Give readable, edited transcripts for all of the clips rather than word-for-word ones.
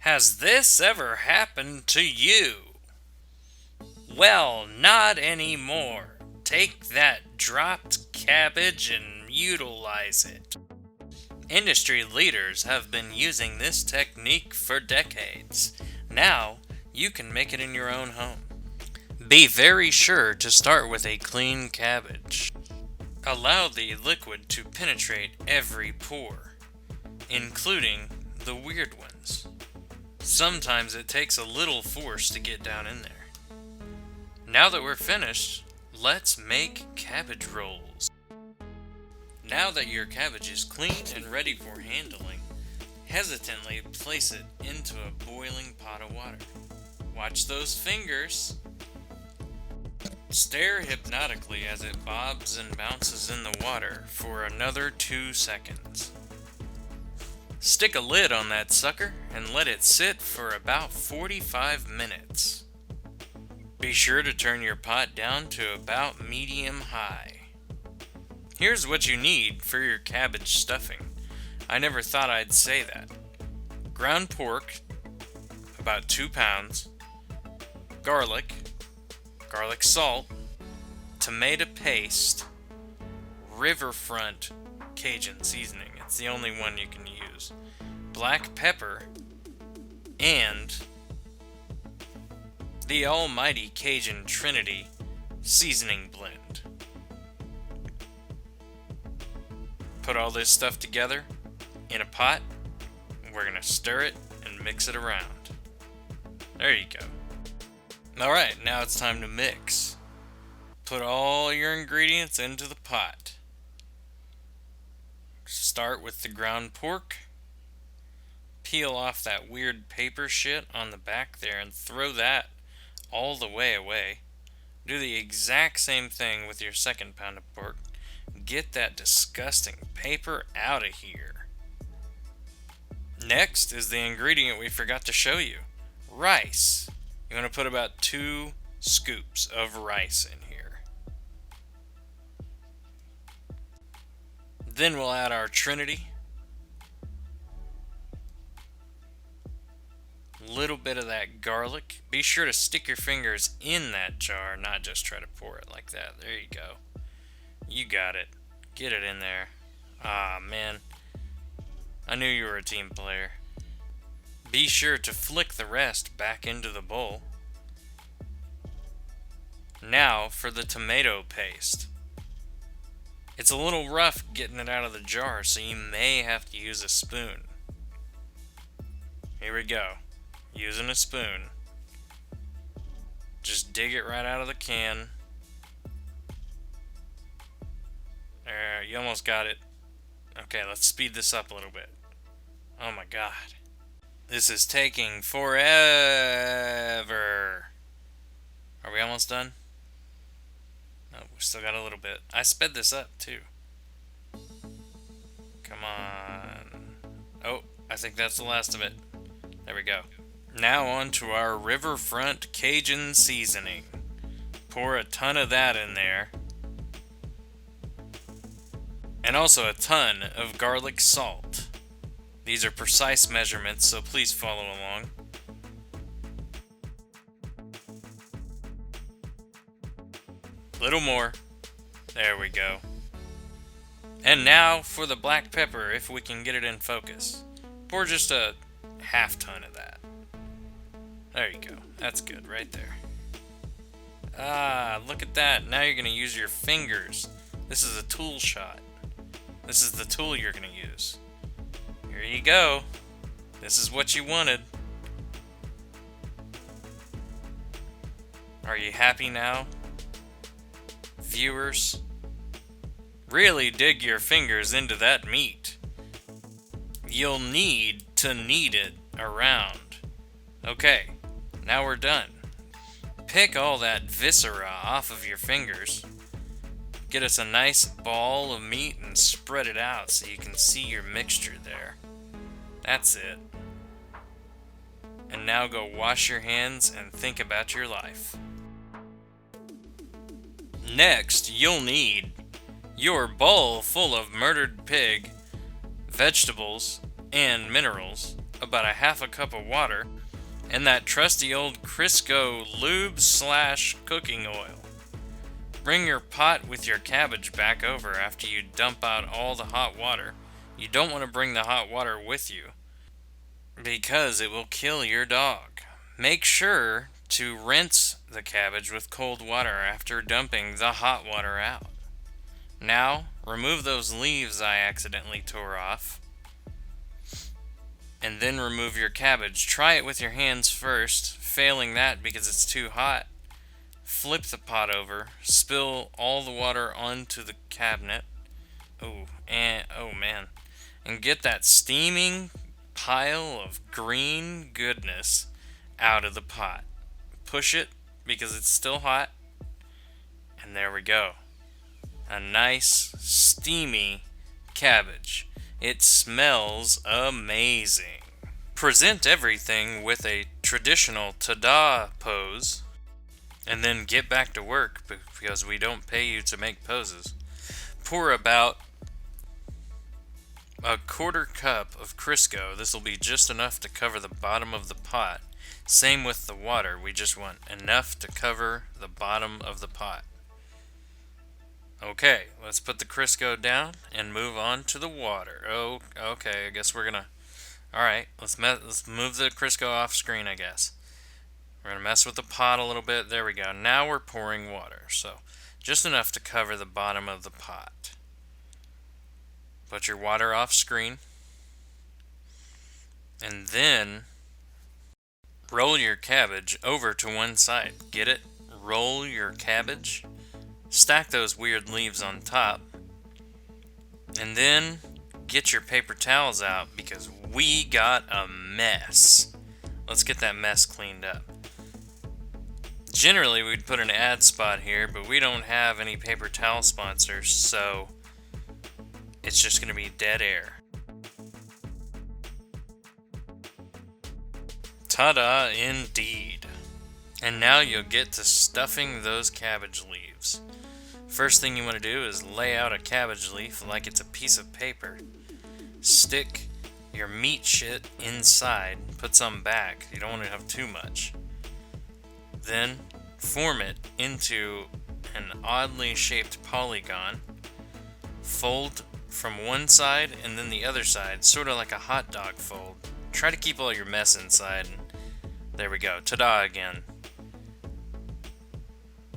Has this ever happened to you? Well, not anymore. Take that dropped cabbage and utilize it. Industry leaders have been using this technique for decades. Now, you can make it in your own home. Be very sure to start with a clean cabbage. Allow the liquid to penetrate every pore, including the weird ones. Sometimes it takes a little force to get down in there. Now that we're finished, let's make cabbage rolls. Now that your cabbage is clean and ready for handling, hesitantly place it into a boiling pot of water. Watch those fingers. Stare hypnotically as it bobs and bounces in the water for another 2 seconds. Stick a lid on that sucker and let it sit for about 45 minutes. Be sure to turn your pot down to about medium-high. Here's what you need for your cabbage stuffing. I never thought I'd say that. Ground pork, about 2 pounds, garlic salt, tomato paste, riverfront cajun seasoning. It's the only one you can use. Black pepper, and the almighty Cajun Trinity seasoning blend. Put all this stuff together in a pot. We're going to stir it and mix it around. There you go. Alright, now it's time to mix. Put all your ingredients into the pot. Start with the ground pork. Peel off that weird paper shit on the back there and throw that all the way away. Do the exact same thing with your second pound of pork. Get that disgusting paper out of here. Next is the ingredient we forgot to show you. Rice. You want to put about 2 scoops of rice in here. Then we'll add our Trinity. Little bit of that garlic. Be sure to stick your fingers in that jar, not just try to pour it like that. There you go. You got it. Get it in there. Ah, man. I knew you were a team player. Be sure to flick the rest back into the bowl. Now for the tomato paste. It's a little rough getting it out of the jar, so you may have to use a spoon. Here we go. Using a spoon. Just dig it right out of the can. There, you almost got it. Okay, let's speed this up a little bit. Oh my god. This is taking forever. Are we almost done? No, we still got a little bit. I sped this up too. Come on. Oh, I think that's the last of it. There we go. Now on to our riverfront Cajun seasoning. Pour a ton of that in there. And also a ton of garlic salt. These are precise measurements, so please follow along. Little more. There we go. And now for the black pepper, if we can get it in focus. Pour just a half ton of that. There you go. That's good right there. Ah, look at that. Now you're going to use your fingers. This is a tool shot. This is the tool you're going to use. Here you go. This is what you wanted. Are you happy now? Viewers, really dig your fingers into that meat. You'll need to knead it around. Okay, now we're done. Pick all that viscera off of your fingers. Get us a nice ball of meat and spread it out so you can see your mixture there. That's it. And now go wash your hands and think about your life. Next, you'll need your bowl full of murdered pig, vegetables, and minerals, about a half a cup of water, and that trusty old Crisco lube/cooking oil. Bring your pot with your cabbage back over after you dump out all the hot water. You don't want to bring the hot water with you, because it will kill your dog. Make sure to rinse the cabbage with cold water after dumping the hot water out. Now, remove those leaves I accidentally tore off, and then remove your cabbage. Try it with your hands first. Failing that because it's too hot, flip the pot over, spill all the water onto the cabinet. Oh man. And get that steaming pile of green goodness out of the pot. Push it because it's still hot. And there we go. A nice, steamy cabbage. It smells amazing. Present everything with a traditional ta-da pose, and then get back to work because we don't pay you to make poses. Pour about a 1/4 cup of Crisco. This will be just enough to cover the bottom of the pot. Same with the water. We just want enough to cover the bottom of the pot. Okay, let's put the Crisco down and move on to the water. Oh, okay, I guess we're gonna... Alright, let's move the Crisco off screen, I guess. We're gonna mess with the pot a little bit. There we go. Now we're pouring water. So, just enough to cover the bottom of the pot. Put your water off screen. And then roll your cabbage over to one side. Get it? Roll your cabbage. Stack those weird leaves on top. And then get your paper towels out because we got a mess. Let's get that mess cleaned up. Generally, we'd put an ad spot here, but we don't have any paper towel sponsors, so it's just going to be dead air. Ta-da indeed. And now you'll get to stuffing those cabbage leaves. First thing you want to do is lay out a cabbage leaf like it's a piece of paper. Stick your meat shit inside, put some back. You don't want to have too much. Then form it into an oddly shaped polygon. Fold from one side and then the other side, sort of like a hot dog fold. Try to keep all your mess inside. And there we go. Ta-da again.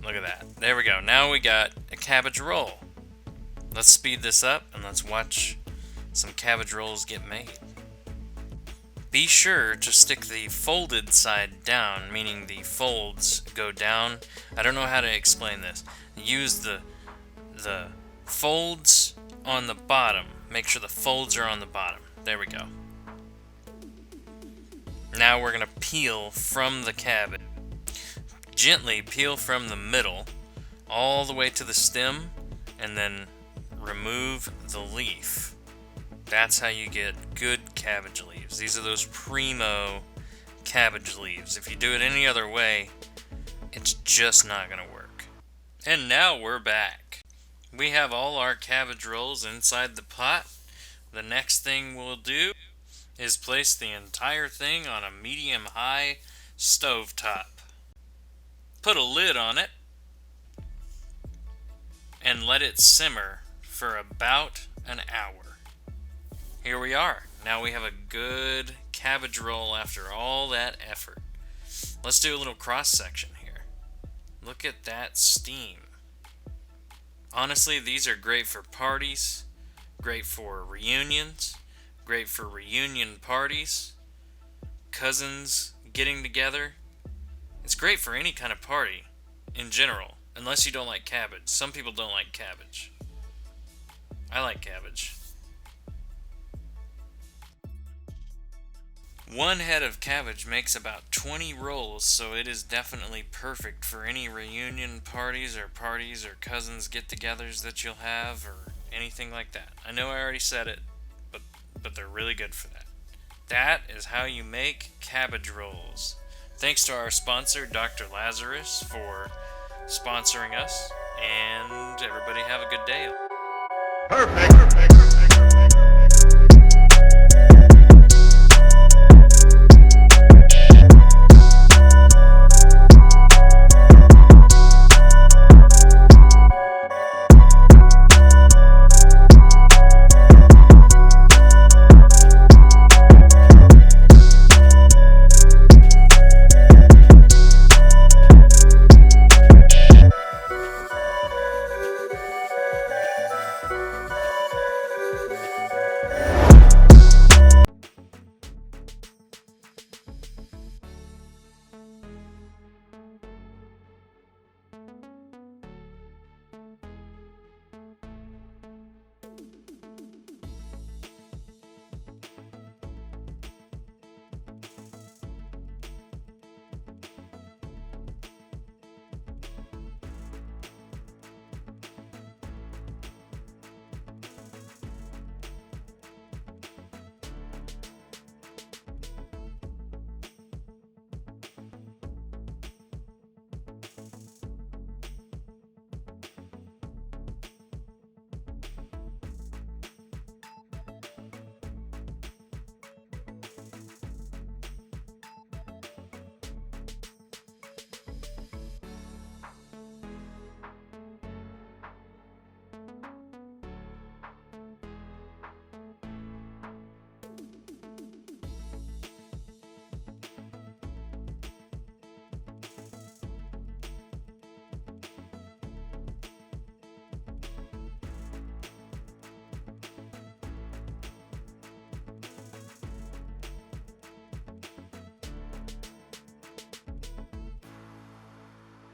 Look at that. There we go. Now we got a cabbage roll. Let's speed this up and let's watch some cabbage rolls get made. Be sure to stick the folded side down, meaning the folds go down. I don't know how to explain this. Use the folds on the bottom. Make sure the folds are on the bottom. There we go. Now we're going to peel from the cabbage. Gently peel from the middle all the way to the stem and then remove the leaf. That's how you get good cabbage leaves. These are those primo cabbage leaves. If you do it any other way, it's just not going to work. And now we're back. We have all our cabbage rolls inside the pot. The next thing we'll do is place the entire thing on a medium-high stovetop. Put a lid on it and let it simmer for about an hour. Here we are. Now we have a good cabbage roll after all that effort. Let's do a little cross section here. Look at that steam. Honestly, these are great for parties, great for reunions, great for reunion parties, cousins getting together. It's great for any kind of party in general, unless you don't like cabbage. Some people don't like cabbage. I like cabbage. One head of cabbage makes about 20 rolls, so it is definitely perfect for any reunion parties or cousins get-togethers that you'll have or anything like that. I know I already said it, but they're really good for that. That is how you make cabbage rolls. Thanks to our sponsor, Dr. Lazarus, for sponsoring us, and everybody have a good day. Perfect.